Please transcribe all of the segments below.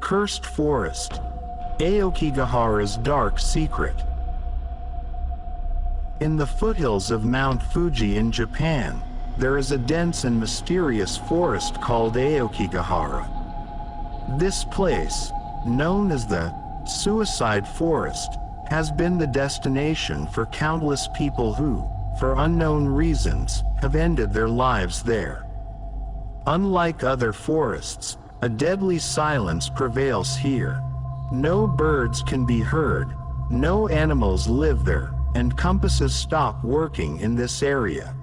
Cursed Forest. Aokigahara's Dark Secret. In the foothills of Mount Fuji in Japan, there is a dense and mysterious forest called Aokigahara. This place, known as the Suicide Forest, has been the destination for countless people who, for unknown reasons, have ended their lives there. Unlike other forests, a deadly silence prevails here. No birds can be heard, no animals live there, and compasses stop working in this area.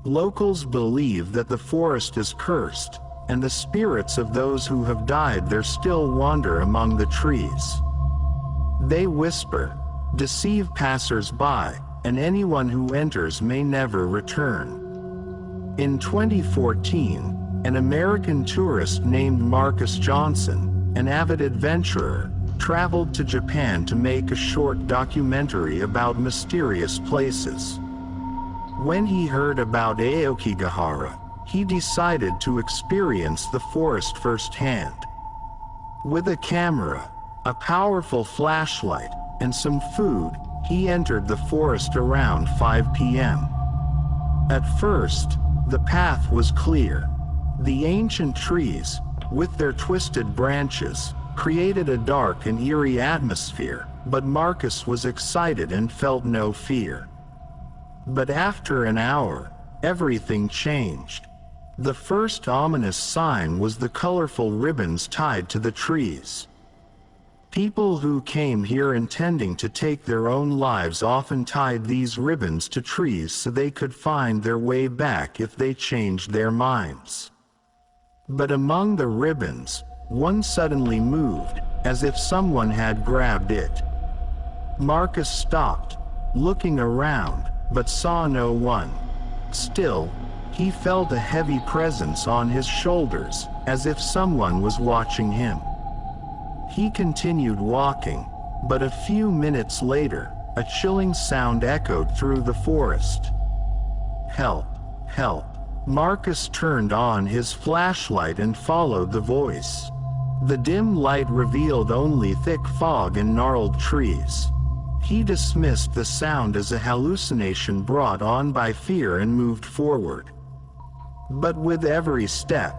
Locals believe that the forest is cursed, and the spirits of those who have died there still wander among the trees. They whisper, deceive passers-by, and anyone who enters may never return. In 2014, an American tourist named Marcus Johnson, an avid adventurer, traveled to Japan to make a short documentary about mysterious places. When he heard about Aokigahara, he decided to experience the forest firsthand. With a camera, a powerful flashlight, and some food, he entered the forest around 5 p.m. At first, the path was clear. The ancient trees, with their twisted branches, created a dark and eerie atmosphere, but Marcus was excited and felt no fear. But after an hour, everything changed. The first ominous sign was the colorful ribbons tied to the trees. People who came here intending to take their own lives often tied these ribbons to trees so they could find their way back if they changed their minds. But among the ribbons, one suddenly moved, as if someone had grabbed it. Marcus stopped, looking around, but saw no one. Still, he felt a heavy presence on his shoulders, as if someone was watching him. He continued walking, but a few minutes later, a chilling sound echoed through the forest. Help! Help! Marcus turned on his flashlight and followed the voice. The dim light revealed only thick fog and gnarled trees. He dismissed the sound as a hallucination brought on by fear and moved forward. But with every step,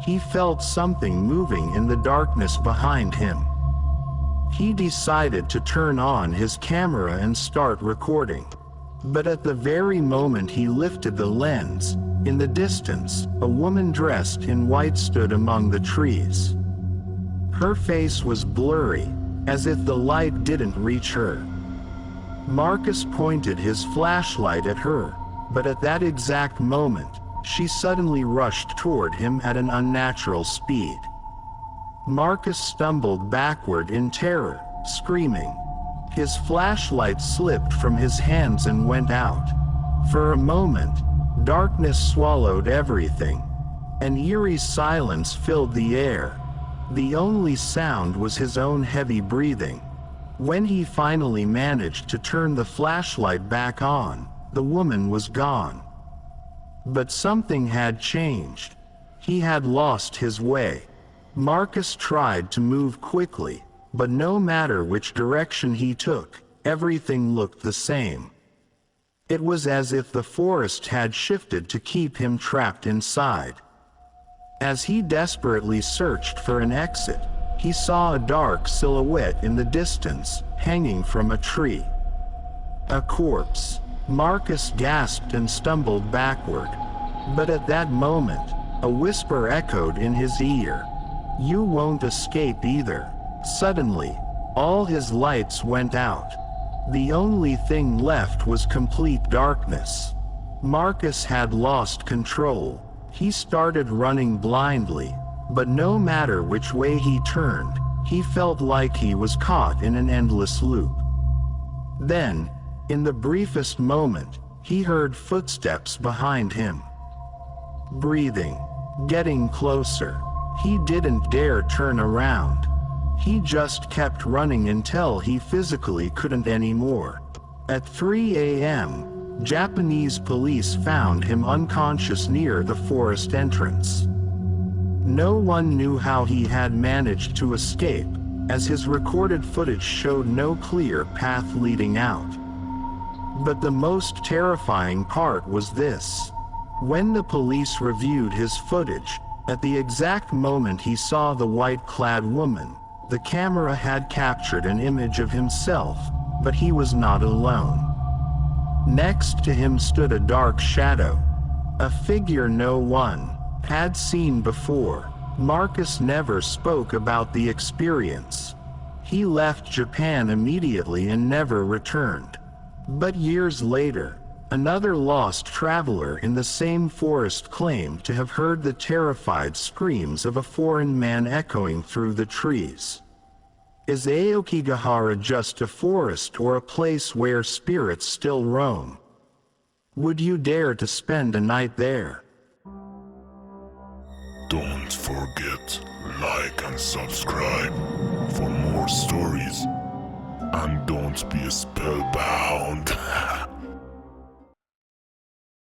he felt something moving in the darkness behind him. He decided to turn on his camera and start recording. But at the very moment he lifted the lens, in the distance, a woman dressed in white stood among the trees. Her face was blurry, as if the light didn't reach her. Marcus pointed his flashlight at her, but at that exact moment, she suddenly rushed toward him at an unnatural speed. Marcus stumbled backward in terror, screaming. His flashlight slipped from his hands and went out. For a moment, darkness swallowed everything. An eerie silence filled the air. The only sound was his own heavy breathing. When he finally managed to turn the flashlight back on, the woman was gone. But something had changed. He had lost his way. Marcus tried to move quickly, but no matter which direction he took, everything looked the same. It was as if the forest had shifted to keep him trapped inside. As he desperately searched for an exit, he saw a dark silhouette in the distance, hanging from a tree. A corpse. Marcus gasped and stumbled backward. But at that moment, a whisper echoed in his ear. "You won't escape either." Suddenly, all his lights went out. The only thing left was complete darkness. Marcus had lost control. He started running blindly, but no matter which way he turned, he felt like he was caught in an endless loop. Then, in the briefest moment, he heard footsteps behind him. Breathing, getting closer. He didn't dare turn around. He just kept running until he physically couldn't anymore. At 3 a.m., Japanese police found him unconscious near the forest entrance. No one knew how he had managed to escape, as his recorded footage showed no clear path leading out. But the most terrifying part was this. When the police reviewed his footage, at the exact moment he saw the white-clad woman, the camera had captured an image of himself, but he was not alone. Next to him stood a dark shadow, a figure no one had seen before. Marcus never spoke about the experience. He left Japan immediately and never returned. But years later, another lost traveler in the same forest claimed to have heard the terrified screams of a foreign man echoing through the trees. Is Aokigahara just a forest or a place where spirits still roam? Would you dare to spend a night there? Don't forget, like and subscribe for more stories. And don't be spellbound.